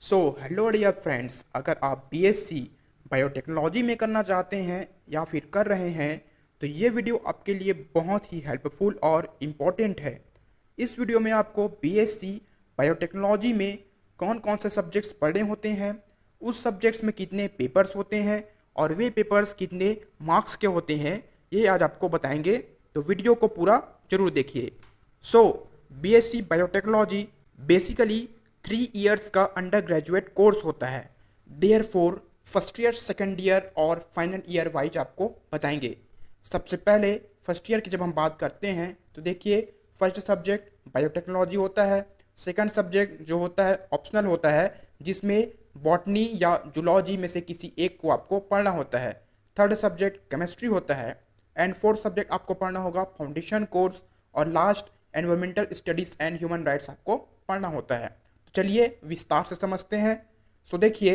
Hello dear friends, अगर आप BSc biotechnology में करना चाहते हैं या फिर कर रहे हैं तो ये वीडियो आपके लिए बहुत ही हेल्पफुल और इम्पॉर्टेंट है। इस वीडियो में आपको बीएससी बायोटेक्नोलॉजी में कौन कौन से सब्जेक्ट्स पढ़ने होते हैं, उस सब्जेक्ट्स में कितने पेपर्स होते हैं और वे पेपर्स कितने मार्क्स के होते हैं, ये आज आपको बताएंगे। तो वीडियो को पूरा जरूर देखिए। So BSc biotechnology basically 3 years का अंडर ग्रेजुएट कोर्स होता है। There for first year, second year और फाइनल ईयर वाइज आपको बताएंगे। सबसे पहले फर्स्ट ईयर की जब हम बात करते हैं तो देखिए, फर्स्ट सब्जेक्ट बायोटेक्नोलॉजी होता है। सेकंड सब्जेक्ट जो होता है ऑप्शनल होता है, जिसमें बॉटनी या जूलॉजी में से किसी एक को आपको पढ़ना होता है। थर्ड सब्जेक्ट केमिस्ट्री होता है एंड फोर्थ सब्जेक्ट आपको पढ़ना होगा फाउंडेशन कोर्स और last environmental studies and human rights आपको पढ़ना होता है। चलिए विस्तार से समझते हैं। देखिए,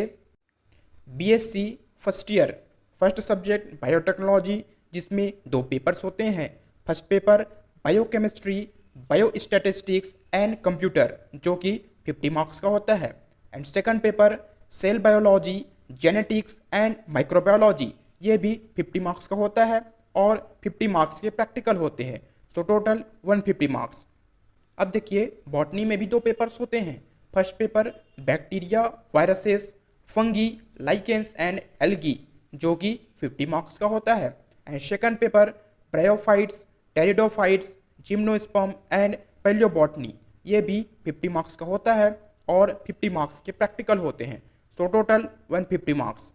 BSc first year first subject biotechnology, जिसमें 2 पेपर्स होते हैं। First paper biochemistry, biostatistics and computer, जो कि 50 मार्क्स का होता है। And second paper cell biology, genetics and microbiology, ये भी 50 मार्क्स का होता है और 50 मार्क्स के प्रैक्टिकल होते हैं। Total 150 marks. अब देखिए, बॉटनी में भी 2 पेपर्स होते हैं। First paper bacteria, viruses, fungi, lichens and algae, जो कि 50 मार्क्स का होता है। And second paper bryophytes, pteridophytes, gymnosperm and palaeobotany, ये भी 50 मार्क्स का होता है और 50 मार्क्स के प्रैक्टिकल होते हैं। Total 150 marks.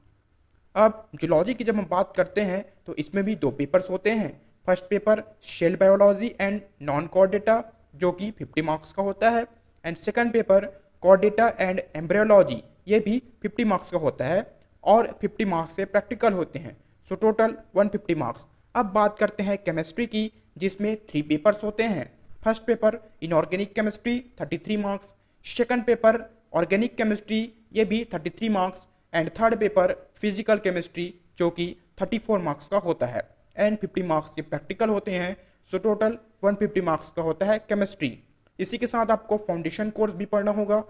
अब जूलॉजी की जब हम बात करते हैं तो इसमें भी 2 पेपर्स होते हैं। First paper cell biology and non chordata, जो कि 50 मार्क्स का होता है। And second paper chordata and embryology, ये भी 50 मार्क्स का होता है और 50 मार्क्स के प्रैक्टिकल होते हैं। Total 150 marks. अब बात करते हैं केमिस्ट्री की, जिसमें 3 पेपर्स होते हैं। First paper inorganic chemistry 33 marks, second paper organic chemistry, ये भी 33 marks and third paper physical chemistry, जो कि 34 मार्क्स का होता है एंड 50 मार्क्स के प्रैक्टिकल होते हैं। टोटल 150 मार्क्स का होता है केमिस्ट्री। इसी के साथ आपको फाउंडेशन कोर्स भी पढ़ना होगा,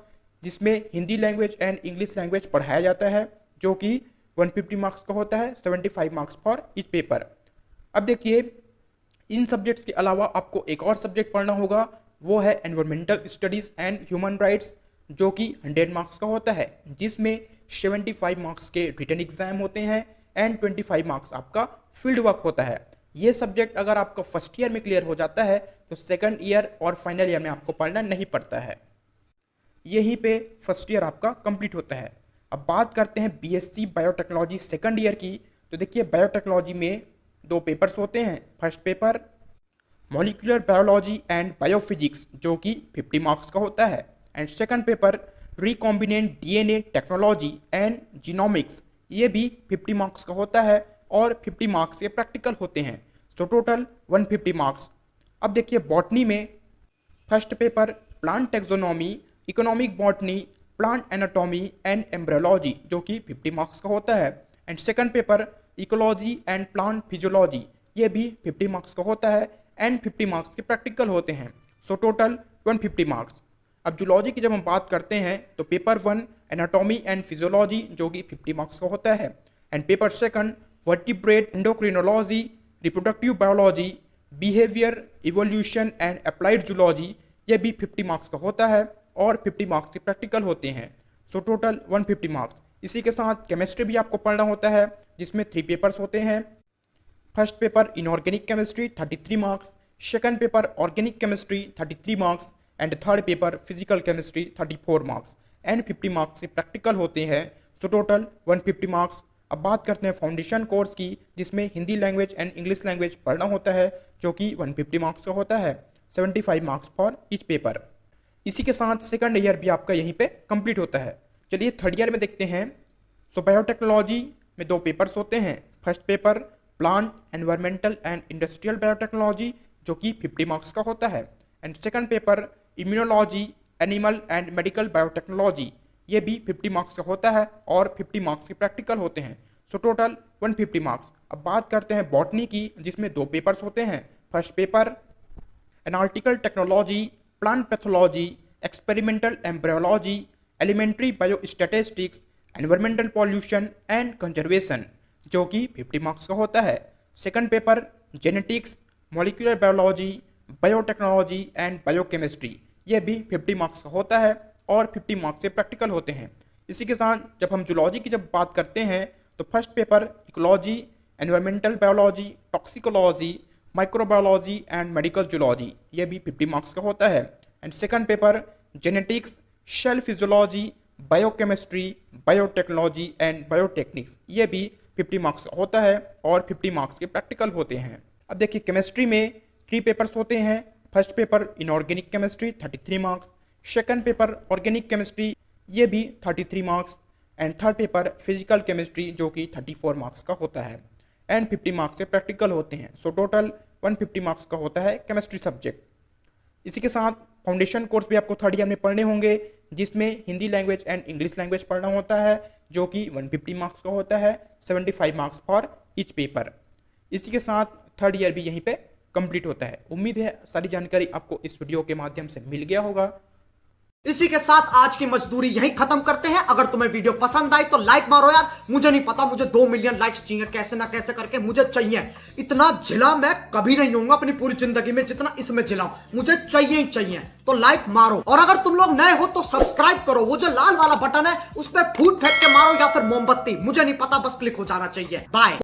जिसमें Hindi language and English language पढ़ाया जाता है, जो कि 150 मार्क्स का होता है, 75 मार्क्स फॉर इच पेपर। अब देखिए, इन सब्जेक्ट्स के अलावा आपको एक और सब्जेक्ट पढ़ना होगा, वो है environmental studies and human rights, जो कि 100 मार्क्स का होता है, जिसमें 75 मार्क्स के रिटन एग्जाम होते हैं एंड 25 मार्क्स आपका फील्ड वर्क होता है। ये सब्जेक्ट अगर आपका फर्स्ट ईयर में क्लियर हो जाता है तो सेकंड ईयर और फाइनल ईयर में आपको पढ़ना नहीं पड़ता है। यहीं पे फर्स्ट ईयर आपका कंप्लीट होता है। अब बात करते हैं बीएससी बायोटेक्नोलॉजी सेकंड ईयर की। तो देखिए, बायोटेक्नोलॉजी में 2 पेपर्स होते हैं। First paper molecular biology and biophysics, जो कि 50 मार्क्स का होता है। And second paper recombinant DNA technology and genomics, ये भी 50 मार्क्स का होता है और 50 मार्क्स के प्रैक्टिकल होते हैं। Total 150 marks. अब देखिए, बॉटनी में first paper plant taxonomy, economic botany, plant anatomy and embryology, जो कि 50 मार्क्स का होता है। And second paper ecology and plant physiology, ये भी 50 मार्क्स का होता है एंड 50 मार्क्स के प्रैक्टिकल होते हैं। Total 150 marks. अब जूलॉजी की जब हम बात करते हैं तो पेपर 1 एनाटॉमी एंड फिजियोलॉजी, जो कि 50 मार्क्स का होता है। And paper second vertebrate endocrinology, reproductive biology, behaviour, evolution and applied zoology, ये भी 50 मार्क्स का होता है और 50 मार्क्स के प्रैक्टिकल होते हैं। Total 150 marks. इसी के साथ केमिस्ट्री भी आपको पढ़ना होता है, जिसमें 3 पेपर्स होते हैं। First paper inorganic chemistry 33 marks, second paper organic chemistry 33 marks and third paper physical chemistry 34 marks and 50 marks के प्रैक्टिकल होते हैं। Total 150 marks. अब बात करते हैं फाउंडेशन कोर्स की, जिसमें Hindi language and English language पढ़ना होता है, जो कि 150 मार्क्स का होता है, 75 मार्क्स फॉर ईच पेपर। इसी के साथ सेकंड ईयर भी आपका यहीं पे कंप्लीट होता है। चलिए थर्ड ईयर में देखते हैं। बायोटेक्नोलॉजी में 2 पेपर्स होते हैं। First paper plant environmental and industrial biotechnology, जो कि 50 मार्क्स का होता है। And second paper immunology, animal and medical biotechnology, ये भी 50 मार्क्स का होता है और 50 मार्क्स के प्रैक्टिकल होते हैं। Total 150 marks. अब बात करते हैं बॉटनी की, जिसमें 2 पेपर्स होते हैं। First paper analytical technology, plant pathology, experimental embryology, elementary biostatistics, environmental pollution and conservation जो कि 50 मार्क्स का होता है। Second paper genetics, molecular biology, biotechnology and biochemistry, ये भी 50 मार्क्स का होता है और 50 मार्क्स से प्रैक्टिकल होते हैं। इसी के साथ जब हम जूलॉजी की जब बात करते हैं तो first paper ecology, environmental biology, toxicology, microbiology and medical zoology, ये भी 50 मार्क्स का होता है। And second paper genetics, cell physiology, biochemistry, biotechnology and biotechnics, ये भी 50 मार्क्स का होता है और 50 मार्क्स के प्रैक्टिकल होते हैं। अब देखिए केमिस्ट्री में 3 पेपर्स होते हैं। First paper inorganic chemistry 33 marks, second paper organic chemistry, ये भी 33 marks and third paper physical chemistry जो कि 34 मार्क्स का होता है एंड 50 मार्क्स से प्रैक्टिकल होते हैं। सो टोटल 150 मार्क्स का होता है केमिस्ट्री सब्जेक्ट। इसी के साथ फाउंडेशन कोर्स भी आपको थर्ड ईयर में पढ़ने होंगे, जिसमें Hindi language and English language पढ़ना होता है जो कि 150 मार्क्स का होता है, 75 मार्क्स फॉर ईच पेपर। इसी के साथ थर्ड ईयर भी यहीं पे कंप्लीट होता है। उम्मीद है सारी जानकारी आपको इस वीडियो के माध्यम से मिल गया होगा। इसी के साथ आज की मजदूरी यहीं खत्म करते हैं। अगर तुम्हें वीडियो पसंद आई तो लाइक मारो यार। मुझे नहीं पता, मुझे 2 मिलियन लाइक्स चाहिए, कैसे ना कैसे करके मुझे चाहिए। इतना झिला मैं कभी नहीं होऊंगा अपनी पूरी जिंदगी में जितना इसमें झिलाऊं, मुझे चाहिए ही चाहिए। तो लाइक मारो और अगर तुम लोग नए हो तो सब्सक्राइब करो। वो जो लाल वाला बटन है उस पर फूट फेंक के मारो या फिर मोमबत्ती, मुझे नहीं पता, बस क्लिक हो जाना चाहिए। बाय।